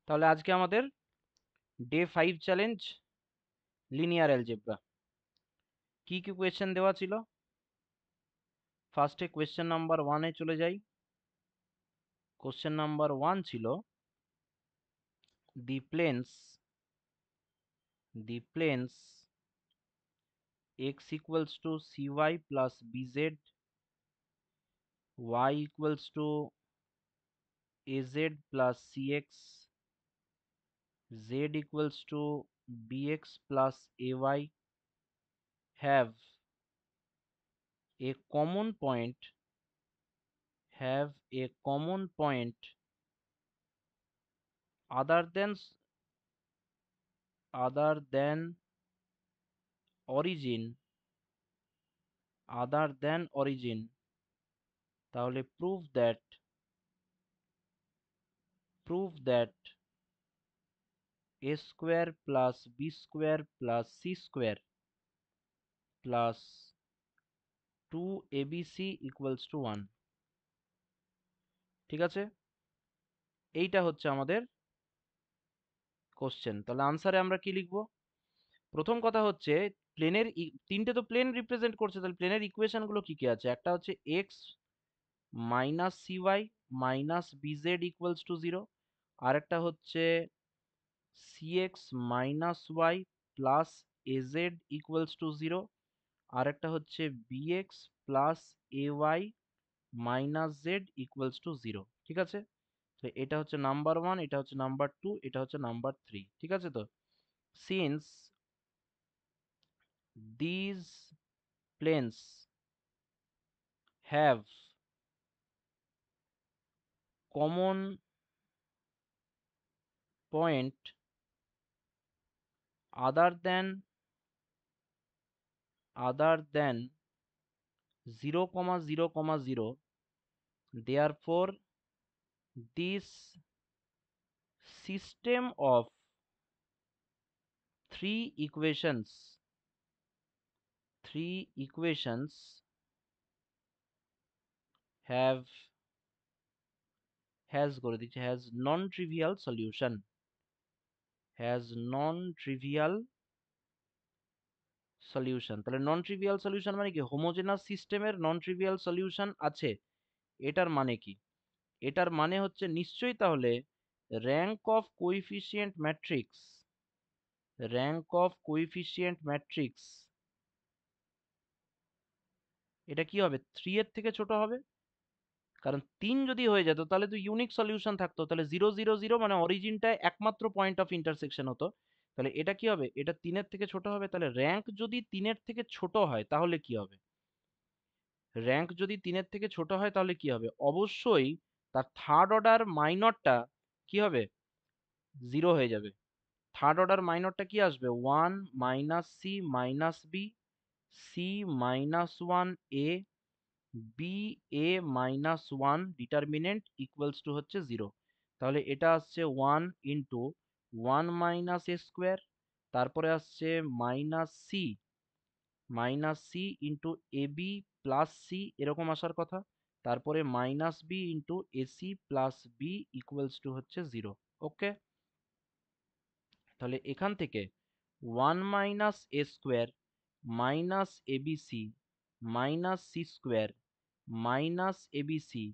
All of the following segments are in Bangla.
তাহলে আজকে আমাদের ডে 5 চ্যালেঞ্জ লিনিয়ার অ্যালজেব্রা। কি কি কোয়েশ্চেন দেওয়া ছিল? ফার্স্টে কোয়েশ্চেন নাম্বার 1-এ চলে যাই। কোয়েশ্চেন নাম্বার 1 ছিল the planes x equals to cy plus bz, y equals to az plus cx, z equals to bx plus ay have a common point other than origin তাহলে prove that a square plus b square plus c square plus 2abc equals to 1। ঠিক আছে, এইটা হচ্ছে আমাদের কোশ্চেন। তাহলে আনসারে আমরা কি লিখব? প্রথম কথা হচ্ছে প্লেনের তিনটে তো প্লেন রিপ্রেজেন্ট করছে, তাহলে প্লেনের ইকুয়েশন গুলো কি কি আছে? একটা হচ্ছে x minus c y minus b z equals to 0, আর একটা হচ্ছে c x minus y plus a z equals to 0, আর একটা হচ্ছে b x plus a y minus z equals to 0। ঠিক আছে, তো এটা হচ্ছে নাম্বার 1, এটা হচ্ছে নাম্বার 2, এটা হচ্ছে নাম্বার 3। ঠিক আছে, তো since these planes have common point other than 0, 0, 0, therefore this system of three equations have করে দিচ্ছে has non-trivial solution, তাহলে নন ট্রিভিয়াল সলিউশন মানে কি? হোমোজেনাস সিস্টেমের নন ট্রিভিয়াল সলিউশন আছে, এটার মানে কি? এটার মানে হচ্ছে নিশ্চয়ই তাহলে র্যাঙ্ক অফ কোএফিসিয়েন্ট ম্যাট্রিক্স এটা কি হবে? 3 এর থেকে ছোট হবে। কারণ 3 যদি হয়ে যেত তাহলে তো ইউনিক সলিউশন থাকতো, তাহলে 0, 0, 0 মানে অরিজিনটায় একমাত্র পয়েন্ট অফ ইন্টারসেকশন হতো। তাহলে এটা কি হবে? এটা 3 এর থেকে ছোট হবে। তাহলে র্যাঙ্ক যদি 3 এর থেকে ছোট হয় তাহলে কি হবে? র্যাঙ্ক যদি 3 এর থেকে ছোট হয় তাহলে কি হবে? অবশ্যই তার থার্ড অর্ডার মাইনরটা কি হবে? 0 হয়ে যাবে। থার্ড অর্ডার মাইনরটা কি আসবে? 1 minus c minus b, c minus 1 a, b a minus 1 determinant equals to হচ্ছে 0। তাহলে এটা আসছে 1 ইন্টু 1 মাইনাস এ স্কোয়ার, তারপরে আসছে minus C into A B plus C এরকম আসার কথা, তারপরে minus B into AC plus B equals to হচ্ছে 0। ওকে, তাহলে এখান থেকে 1 minus A square minus ABC minus C square minus ABC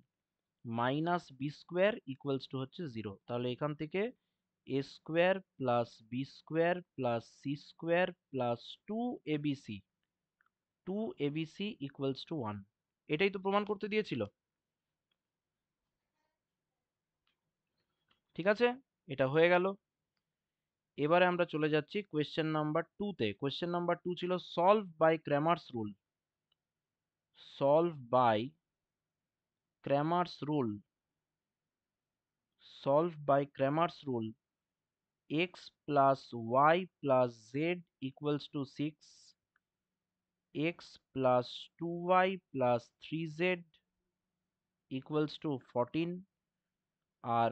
minus B square equals to হচ্ছে 0। তাহলে এখান থেকে A square plus B square plus C square plus 2abc equals to 1। এটাই তো প্রমাণ করতে দিয়েছিল। ঠিক আছে, এটা হয়ে গেল। এবারে আমরা চলে যাচ্ছি কোয়েশ্চেন নাম্বার 2-তে। কোয়েশ্চেন নাম্বার 2 ছিল solve by Cramer's rule. Solve by Cramer's rule x plus y plus z equals to 6, x plus 2y plus 3z equals to 14, আর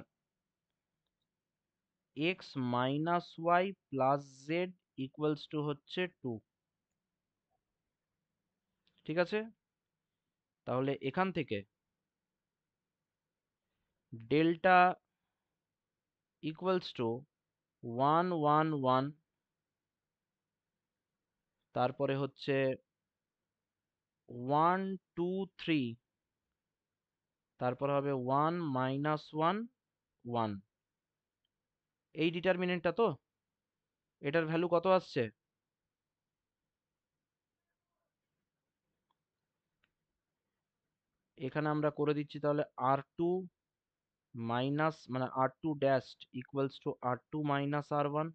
x minus y plus z equals to হচ্ছে 2। ঠিক আছে, তাহলে এখান থেকে ডেল্টা ইকুয়ালস টু 1 1 1, তারপরে হচ্ছে 1 2 3, তারপর হবে 1 - 1 1। এই ডিটারমিনেন্টটা তো, এটার ভ্যালু কত আসছে? এখানে আমরা করে দিচ্ছি তাহলে r2 মাইনাস মানে r2 dashed equals to r2 minus r1,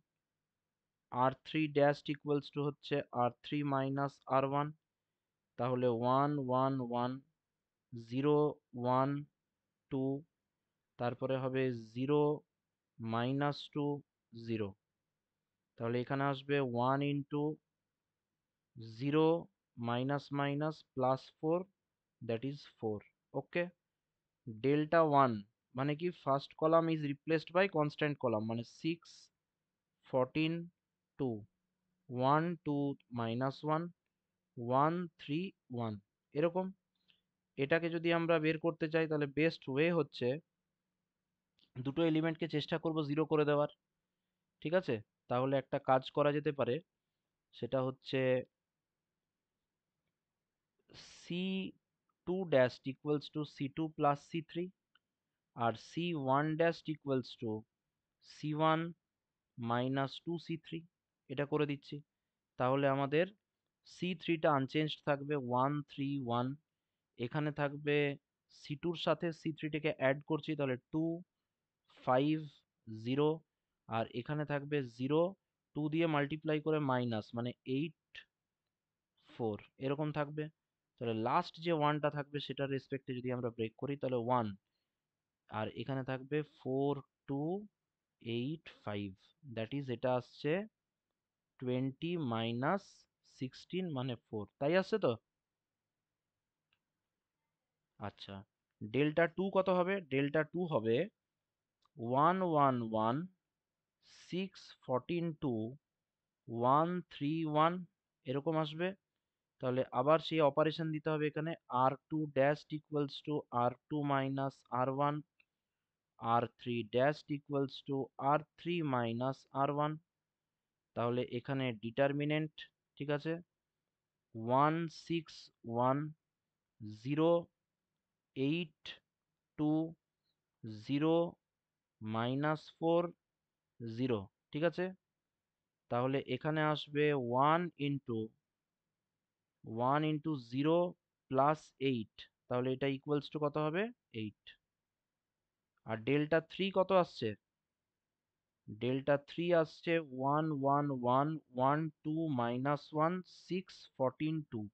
r3 dashed equals to হচ্ছে r3 মাইনাস r1। তাহলে 1 1 1 0 1 2, তারপরে হবে 0 - 2 0। তাহলে এখানে আসবে 1 * 0 - - +4, দ্যাট ইজ 4। ওকে, ডেল্টা 1 মানে কি, first column is replaced by constant column, মানে 6 14 2, 1 2 - 1 1 3 1 এরকম। এটাকে যদি আমরা বের করতে চাই তাহলে বেস্ট ওয়ে হচ্ছে দুটো এলিমেন্টকে চেষ্টা করব জিরো করে দেওয়ার। ঠিক আছে, তাহলে একটা কাজ করা যেতে পারে, সেটা হচ্ছে c2 dash equals to c2 plus c3, আর c1 dash equals to c1 minus 2c3। এটা করে দিচ্ছি, তাহলে আমাদের c3টা আনচেঞ্জড থাকবে 1 3 1। এখানে থাকবে c2র সাথে c3টাকে অ্যাড করছি, তাহলে 2 5 0। আর এখানে থাকবে 0 2 দিয়ে মাল্টিপ্লাই করে মাইনাস মানে 8 4 এরকম থাকবে। তাহলে লাস্ট যে ওয়ানটা থাকবে সেটার রেসপেক্টে যদি আমরা ব্রেক করি তাহলে 1, আর এখানে থাকবে 4 2 8 5, দ্যাট ইজ এটা আসছে 20 - 16 মানে 4, তাই আসছে তো? আচ্ছা, ডেল্টা 2 কত হবে? ডেল্টা 2 হবে 1 1 1 6 14 2 1 3 1 এরকম আসবে। তাহলে আবার সেই অপারেশন দিতে হবে এখানে, r2 dash equals two r2 minus r1, r3 dash equals two r3 minus r1। তাহলে এখানে ডিটারমিনেন্ট, ঠিক আছে, 1 6 1 0 8 2 0 ঠিক আছে। তাহলে এখানে আসবে 1 * 1 * 0 তাহলে এটা ইকুয়ালস টু কত হবে? 8। আর ডেল্টা 3 কত আসছে? ডেল্টা 3 আসছে 1 1 1 1 2 - 1 6 14 2।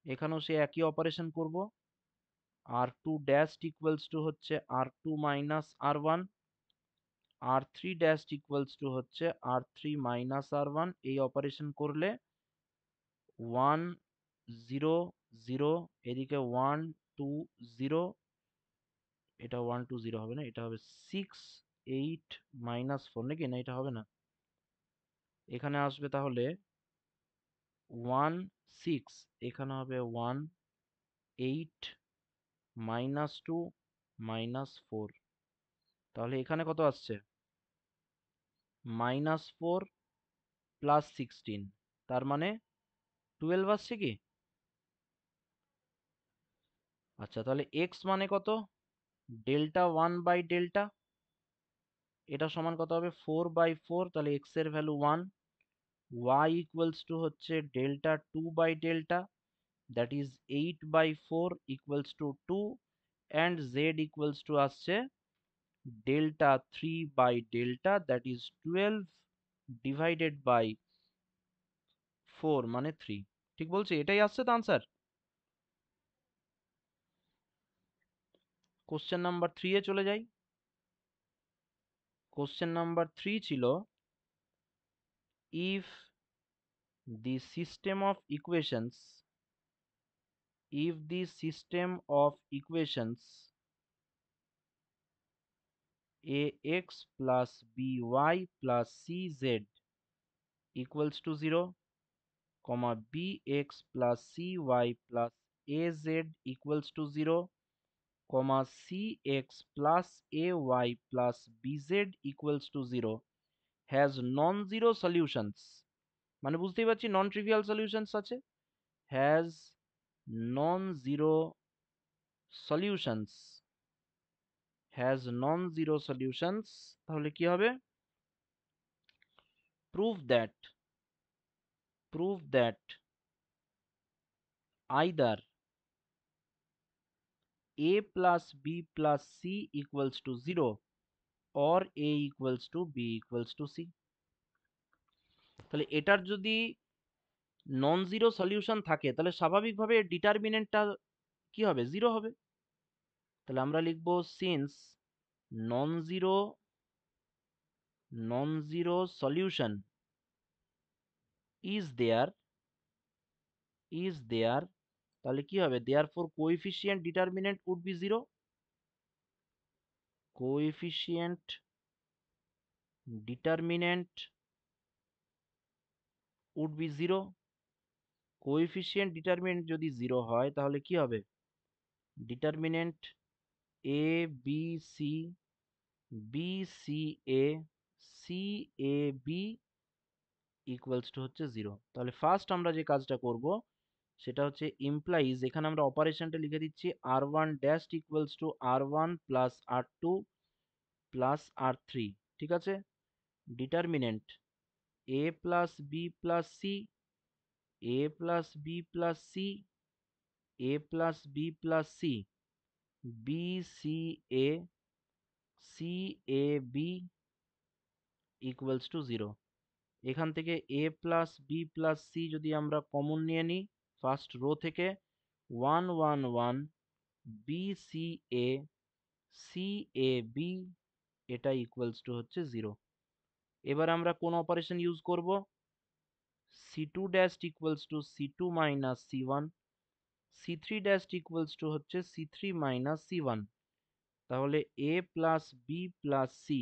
এখানেও সে একই অপারেশন করব, r2 ড্যাশ ইকুয়ালস টু হচ্ছে r2 minus r1, r3 dash equals to হচ্ছে r3 মাইনাস r1। এই অপারেশন করলে 1 0 0, এদিকে 1 2 0, এটা 1 2 0 হবে না, এটা হবে 6 8 - 4 নাকি, না এটা হবে না। এখানে আসবে তাহলে 1 6, এখানে হবে 1 8 - 2 - 4। তাহলে এখানে কত আসছে? -4 প্লাস 16, তার মানে 12 আসছে কি? আচ্ছা, তাহলে এক্স মানে কত? ডেল্টা 1/ডেল্টা, এটা সমান কত হবে? 4/4, তাহলে এক্স এর ভ্যালু 1। ওয়াই ইকুয়ালস টু হচ্ছে ডেল্টা 2/ডেল্টা, that is 8/4 equals to 2, and Z equals to আসছে ডেল্টা 3/ডেল্টা, দ্যাট ইজ 12 ডিভাইডেড বাই 4 মানে 3। ঠিক বলছি? এটাই আসছে তো আনসার। কোশ্চেন নাম্বার 3 এ চলে যাই। কোশ্চেন নাম্বার 3 ছিল, if the system of equations if the system of equations ax plus by plus cz equals to 0, bx plus cy plus az equals to 0, comma cx plus ay plus bz equals to 0 has non-zero solutions, মানে বুঝতেই পারছি নন ট্রিভিয়াল সলিউশনস আছে, has non-zero solutions, has non-zero solutions, তাহলে কি হবে? prove that either a plus b plus c equals to 0 or a equals to b equals to c। তাহলে এটার যদি নন জিরো সলিউশন থাকে তাহলে স্বাভাবিকভাবে ডিটারমিনেন্টটা কি হবে? জিরো হবে। তাহলে আমরা লিখবো since non zero solution is there, তাহলে কি হবে? Therefore coefficient determinant would be zero, coefficient determinant would be zero. Coefficient determinant যদি জিরো হয় তাহলে কি হবে? Determinant A B C, B C A, C A B equals to হচ্ছে জিরো। তাহলে ফার্স্ট আমরা যে কাজটা করব সেটা হচ্ছে ইমপ্লাইজ, এখানে আমরা অপারেশনটা লিখে দিচ্ছি R one dash equals to R one plus R two plus R three, ঠিক আছে? Determinant a plus B plus C, A plus B plus C, A plus B plus c, B C A, C A B equals to zero. এখান থেকে a plus B plus c যদি আমরা কমন নিয়ে নিই ফার্স্ট রো থেকে, one one one, b C এ, সি এ বি, এটা ইকুয়ালস টু হচ্ছে জিরো। এবার আমরা কোন অপারেশন ইউজ করব? C two dash equals to C two minus C one, C three dash equals to হচ্ছে C three minus C one. তাহলে a plus B plus c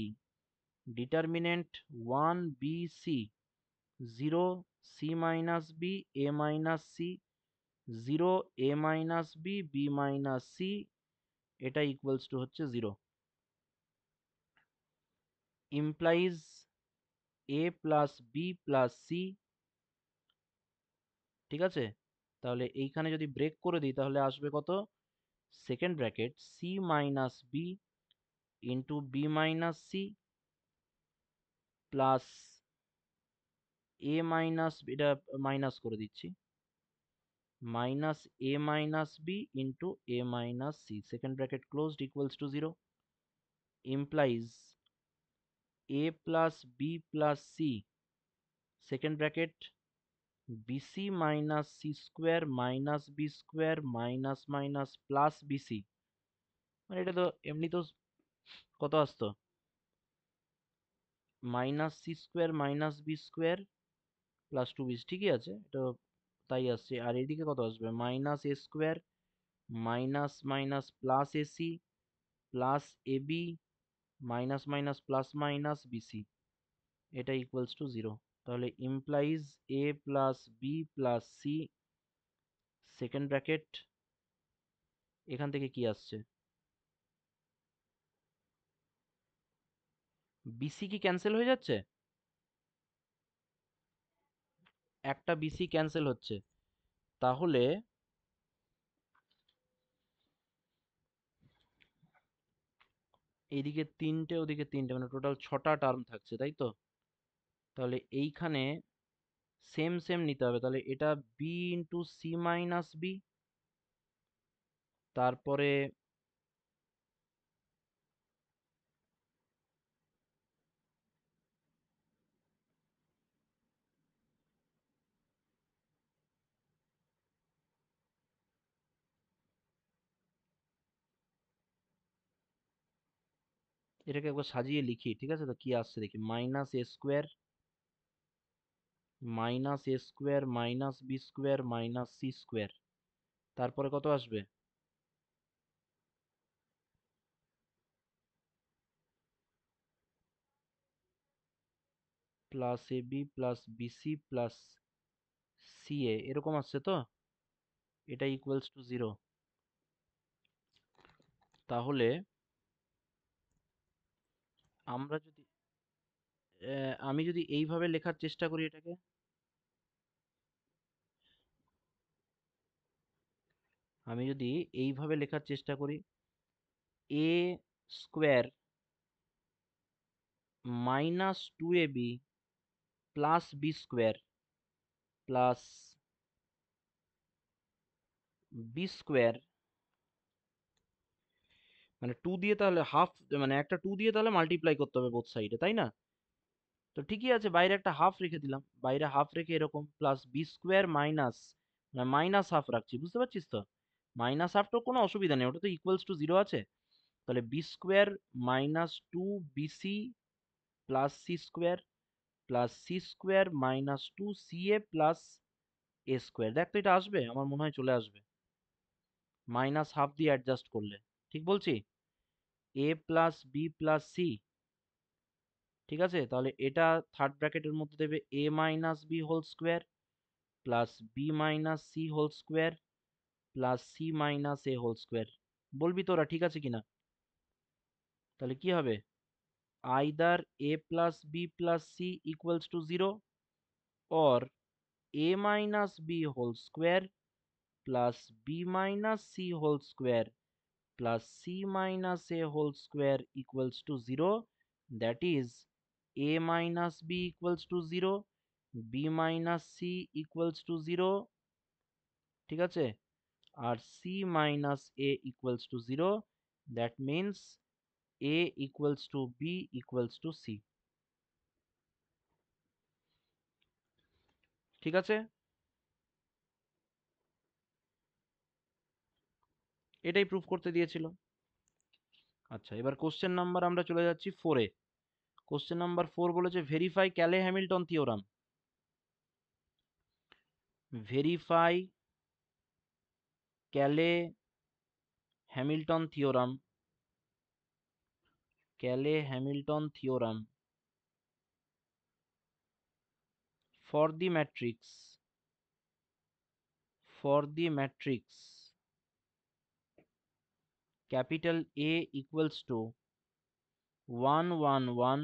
determinant one b c, zero c minus b a minus c, zero a minus b b minus c, এটা ইকুয়ালস টু হচ্ছে জিরো। ইমপ্লাইজ এ প্লাস বি প্লাস সি, ঠিক আছে? তাহলে এইখানে যদি ব্রেক করে দিই তাহলে আসবে কত? Second bracket C minus B into B minus C plus A minus, এটা মাইনাস করে দিচ্ছি, minus A minus B into A minus C, second bracket closed equals to zero. Implies A plus B plus C, second bracket BC minus C square minus B square minus minus plus BC, মানে এটা তো এমনি তো কত আসতো? Minus C square minus B square plus two BC, ঠিকই আছে, এটা তাই আসছে। আর এদিকে কত আসবে? Minus A square minus minus plus AC plus AB minus minus plus minus BC, এটা ইকুয়ালস টু জিরো। তাহলে ইমপ্লাইজ এ plus B plus C, second bracket, এখান থেকে কি আসছে? বিসি কি ক্যান্সেল হয়ে যাচ্ছে? একটা বিসি ক্যান্সেল হচ্ছে, তাহলে এইদিকে তিনটে ওদিকে তিনটে, মানে টোটাল ছটা টার্ম থাকছে, তাই তো? তাহলে এইখানে সেম সেম নিতে হবে, তাহলে এটা b into c minus b, তারপরে এটাকে একবার সাজিয়ে লিখি, ঠিক আছে? তো কি আসছে দেখি, minus A square minus A square minus B square minus C square, তারপরে কত আসবে? Plus A B plus BC plus C A, এরকম আসছে তো? এটা ইকুয়ালস টু জিরো। তাহলে আমরা যদি আমি যদি এইভাবে লেখার চেষ্টা করি এটাকে, আমি যদি এইভাবে লেখার চেষ্টা করি, A square minus two A B plus B square plus B square, মানে টু দিয়ে তাহলে হাফ, মানে একটা টু দিয়ে তাহলে মাল্টিপ্লাই করতে হবে বোথ সাইডে, তাই না? তো ঠিকই আছে, বাইরে একটা হাফ রেখে দিলাম, বাইরে হাফ রেখে এরকম plus B square minus, minus half রাখছি, বুঝতে পারছিস তো? মাইনাস হাফটাও কোনো অসুবিধা নেই, ওটা তো ইকুয়ালস টু জিরো আছে। তাহলে B square minus two BC plus C square plus C square minus two C A plus A square. দেখ তো এটা আসবে, আমার মনে হয় চলে আসবে মাইনাস হাফ দিয়ে অ্যাডজাস্ট করলে। ঠিক বলছি? A plus B plus C, ঠিক আছে? তাহলে এটা থার্ড ব্র্যাকেটের মধ্যে দেবে A minus B whole square plus B minus C whole square plus C minus A whole square. বলবি তোরা ঠিক আছে কিনা? তাহলে কি হবে? Either A plus B plus C equals to zero, or a minus b whole square plus b minus c whole square plus c minus a whole square equals to 0. That is a minus b equals to 0, b minus c equals to 0, ঠিক আছে? আর c minus a equals to 0. That means a equals to b equals to c. ঠিক আছে? এটাই প্রুফ করতে দিয়েছিল। আচ্ছা, এবার কোশ্চেন নাম্বার আমরা চলে যাচ্ছি 4-এ। কোশ্চেন নাম্বার 4 বলেছে verify Cayley Hamilton theorem. Verify Cayley Hamilton theorem, Cayley Hamilton theorem for the matrix, for the matrix capital A equals to 1 1 1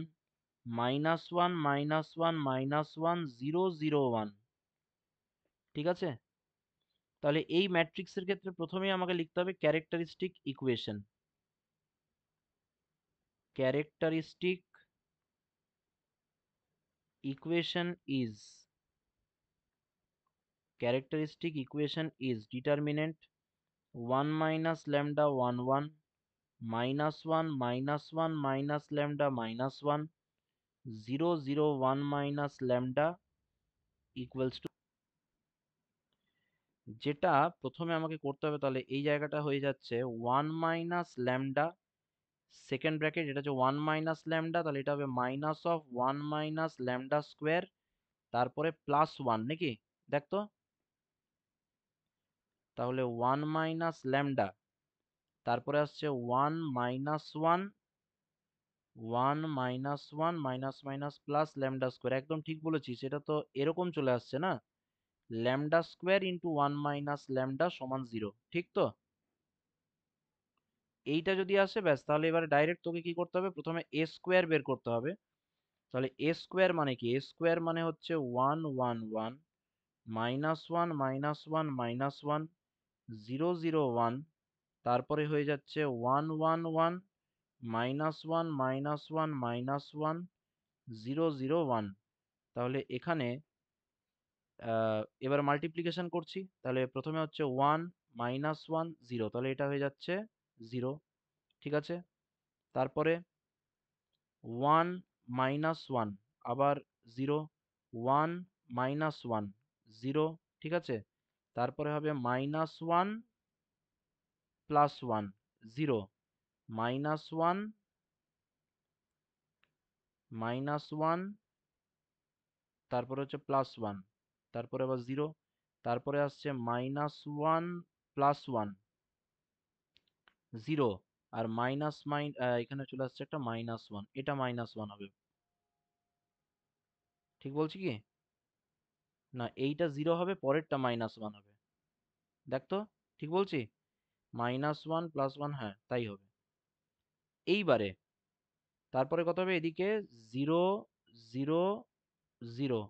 minus 1 minus 1 minus 1 0 0 1। ঠিক আছে? তাহলে এই ম্যাট্রিক্সের ক্ষেত্রে প্রথমেই আমাকে লিখতে হবে characteristic equation. Characteristic equation is, characteristic equation is determinant 1 minus lambda 1 1 minus 1 minus 1 minus lambda minus 1 0 0 1 minus lambda equals to, যেটা প্রথমে আমাকে করতে হবে, তাহলে এই জায়গাটা হয়ে যাচ্ছে 1 মাইনাস ল্যামডা, সেকেন্ড ব্র্যাকেট এটা হচ্ছে 1 মাইনাস ল্যামডা, তাহলে এটা হবে minus of 1 minus lambda square, তারপরে প্লাস 1 নাকি? দেখ তো, তাহলে 1 মাইনাস ল্যামডা, তারপরে আসছে 1 minus 1, 1 minus 1 minus minus plus lambda square. একদম ঠিক বলেছিস, এটা তো এরকম চলে আসছে না, lambda square into 1 minus lambda সমান 0, ঠিক তো? এইটা যদি আসে ব্যাস, তাহলে এবার ডাইরেক্ট তোকে কি করতে হবে, প্রথমে এ স্কোয়ার বের করতে হবে। তাহলে এ স্কোয়ার মানে কি? এ স্কোয়ার মানে হচ্ছে 1 1 1 মাইনাস 1 মাইনাস 1 মাইনাস 1 0 0 1, তারপরে হয়ে যাচ্ছে 1 1 1 মাইনাস 1 মাইনাস 1 মাইনাস 1 0 0 1। তাহলে এখানে এবার মাল্টিপ্লিকেশন করছি, তাহলে প্রথমে হচ্ছে 1 মাইনাস 1 0, তাহলে এটা হয়ে যাচ্ছে 0, ঠিক আছে? তারপরে 1 মাইনাস 1 আবার 0, 1 মাইনাস 1 0, ঠিক আছে? তারপরে হবে মাইনাস 1 প্লাস 1 0, মাইনাস 1 মাইনাস 1, তারপরে হচ্ছে প্লাস 1, তারপরে আবার 0, তারপরে আসছে মাইনাস 1 প্লাস 1 0, আর মাইনাস এখানে চলে আসছে একটা মাইনাস 1, এটা মাইনাস 1 হবে। ঠিক বলছি কি না? এইটা 0 হবে, পরেরটা মাইনাস 1 হবে। দেখ তো, ঠিক বলছি? মাইনাস 1 প্লাস 1, হ্যাঁ তাই হবে। এইবারে তারপরে কত হবে, এদিকে 0 0 0,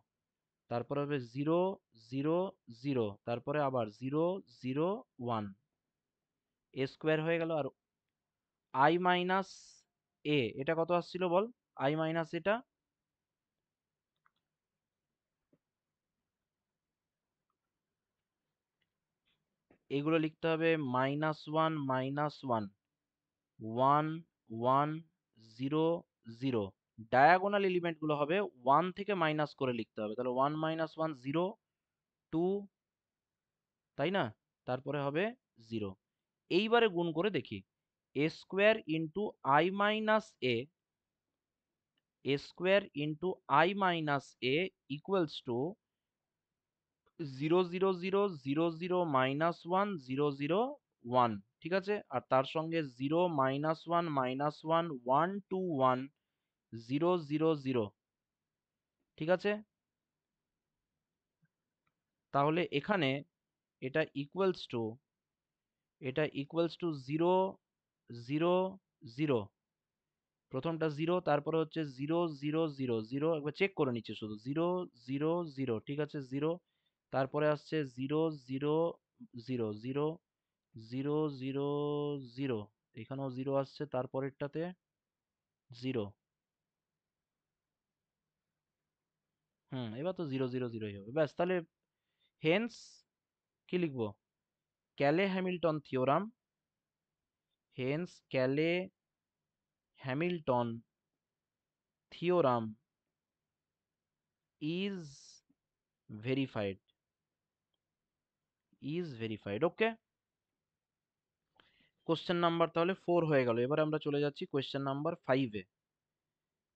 তারপরে হবে 0 0 0, তারপরে আবার 0 0 1, এ স্কোয়ার হয়ে গেল। আর আই মাইনাস এ, এটা কত আসছিল বল, আই মাইনাস এটা, এগুলো লিখতে হবে -1 -1 1 1 0 0, ডায়াগোনাল এলিমেন্ট গুলো হবে 1 থেকে মাইনাস করে লিখতে হবে, তাহলে 1 -1 0 2, তাই না, তারপরে হবে 0। এইবারে গুণ করে দেখি, A square into I minus A square into I minus A equals to 0 0 0 0 0 -1 0 0 1, ঠিক আছে, আর তার সঙ্গে 0 -1 -1 1 2 1 0 0 0, ঠিক আছে। তাহলে এখানে এটা ইকুয়ালস টু 0 0 0, প্রথমটা 0, তারপরে হচ্ছে 0 0 0 0, একবার চেক করে নিচ্ছে শুধু 0 0 0, ঠিক আছে 0, তারপরে আসছে 0 0 0 0 0 0 0, এখানেও 0 আসছে তারপরেরটাতে 0। এবার তো 0 0 0 হবে, ব্যাস তাহলে হেন্স কি লিখবো, Cayley Hamilton theorem, hence Cayley Hamilton theorem is verified, okay. Question number তাহলে 4 হয়ে গেল, এবার আমরা চলে যাচ্ছি কোশ্চেন নাম্বার 5-এ।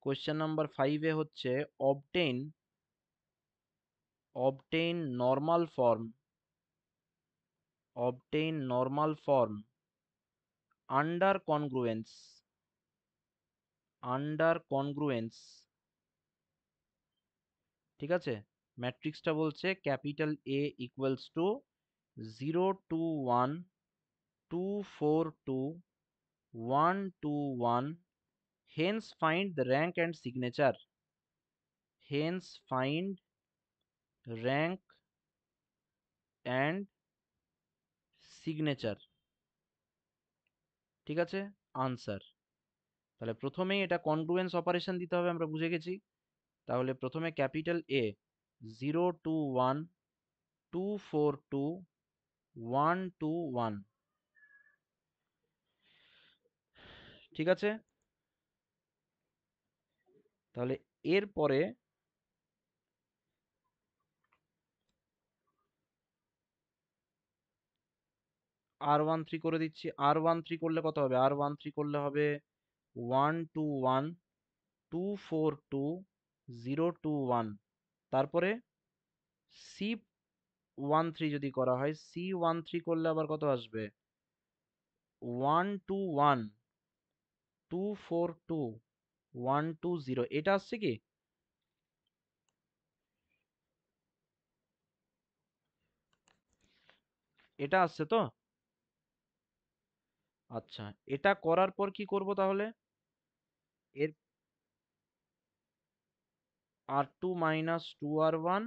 কোশ্চেন নাম্বার 5-এ হচ্ছে obtain normal form, under congruence, ঠিক আছে। ম্যাট্রিক্সটা বলছে capital A equals to 0 2 1 2 4 2 1 2 1, hence find the rank and signature, hence find rank and signature, ঠিক আছে, আনসার। তাহলে প্রথমেই এটা কনগ্রুয়েন্স অপারেশন দিতে হবে, আমরা বুঝে গেছি। তাহলে প্রথমে ক্যাপিটাল এ 0 2 1 2 4 2 1 2 1, ঠিক আছে। তাহলে এরপরে R13 করে দিচ্ছি, R13 করলে কত হবে, R13 করলে হবে 1 2 1 2 4 2 0 2 1, তারপরে C13 যদি করা হয়, C13 করলে আবার কত আসবে, 1 2 1 2 4 2 1 2 0, এটা আসছে কি, এটা আসছে তো, আচ্ছা। এটা করার পর কি করব তাহলে, এর R2 মাইনাস 2R1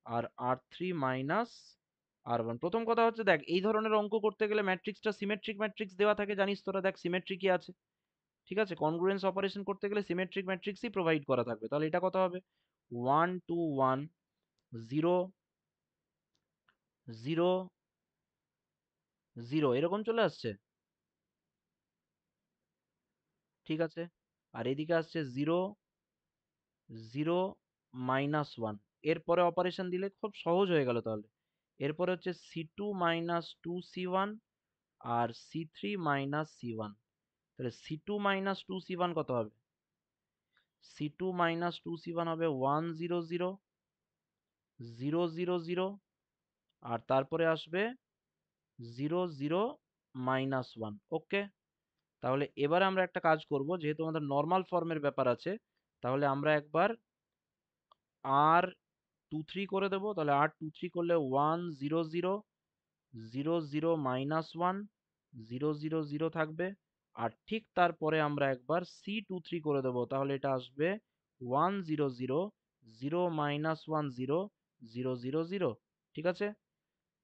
আর R3 মাইনাস R1। প্রথম কথা হচ্ছে দেখ, এই ধরনের অঙ্ক করতে গেলে ম্যাট্রিক্সটা সিমেট্রিক ম্যাট্রিক্স দেওয়া থাকে, জানিস তোরা, দেখ সিমেট্রিকই আছে, ঠিক আছে। কনগ্রুয়েন্স অপারেশন করতে গেলে সিমেট্রিক ম্যাট্রিক্সই প্রোভাইড করা থাকবে। তাহলে এটা কত হবে, 1 2 1 0 0 0, এরকম চলে আসছে, ঠিক আছে। আর এদিকে আসছে 0 0 -1, এরপরে অপারেশন দিলে খুব সহজ হয়ে গেল তাহলে। এরপরে হচ্ছে C2 মাইনাস 2C1 আর C3 মাইনাস C1, তাহলে C2 মাইনাস 2C1 কত হবে, C2 মাইনাস 2C1 হবে 1 0 0 0 0 0, আর তারপরে আসবে 0 0 -1, ওকে। তাহলে এবারে আমরা একটা কাজ করব, যেহেতু আমাদের নর্মাল ফর্মের ব্যাপার আছে, তাহলে আমরা একবার R23 করে দেবো। তাহলে R23 করলে 1 0 0 0 0 -1 0 0 0 থাকবে, আর ঠিক তারপরে আমরা একবার C23 করে দেবো, তাহলে এটা আসবে 1 0 0 0 মাইনাস 1 0 0 0 0। ঠিক আছে,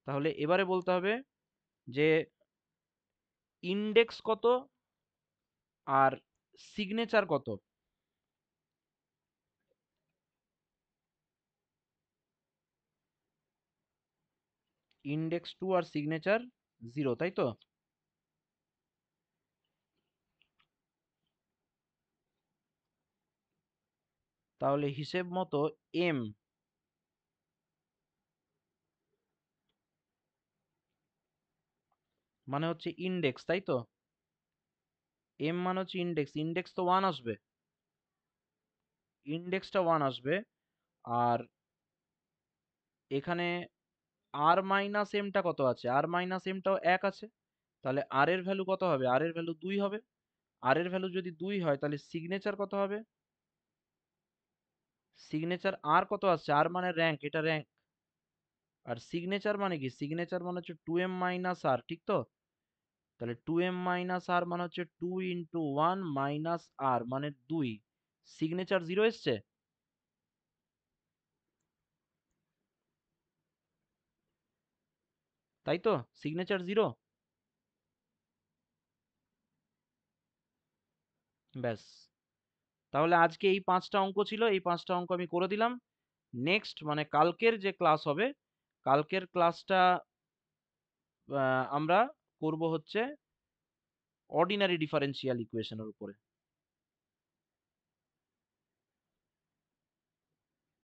তাহলে এবারে বলতে হবে যে ইন্ডেক্স কত আর সিগনেচার কত। ইন্ডেক্স 2 আর সিগনেচার 0, তাই তো? তাহলে হিসেব মতো এম মানে হচ্ছে ইন্ডেক্স, তাই তো? এম মানে হচ্ছে ইন্ডেক্স, ইন্ডেক্স তো 1 আসবে, ইন্ডেক্সটা 1 আসবে। আর এখানে আর মাইনাস এমটা কত আছে? আর মাইনাস এমটাও 1 আছে, তাহলে আর এর ভ্যালু কত হবে? আর এর ভ্যালু 2 হবে। আর এর ভ্যালু যদি 2 হয় তাহলে সিগনেচার কত হবে? সিগনেচার আর কত আসছে? আর মানে র্যাঙ্ক, এটা র্যাঙ্ক। আর সিগনেচার মানে কি? সিগনেচার মানে হচ্ছে 2m মাইনাস আর, ঠিক তো? তাহলে 2m মাইনাস আর মানে হচ্ছে 2 ইন্টু 1 মাইনাস আর মানে 2। সিগনেচার 0 এসছে, তাই তো? সিগনেচার 0। ব্যাস, তাহলে আজকে এই 5টা অঙ্ক ছিল, এই 5টা অঙ্ক আমি করে দিলাম। নেক্সট মানে কালকের যে ক্লাস হবে, কালকের ক্লাসটা আমরা করব হচ্ছে অর্ডিনারি ডিফারেনশিয়াল ইকুয়েশনের উপরে।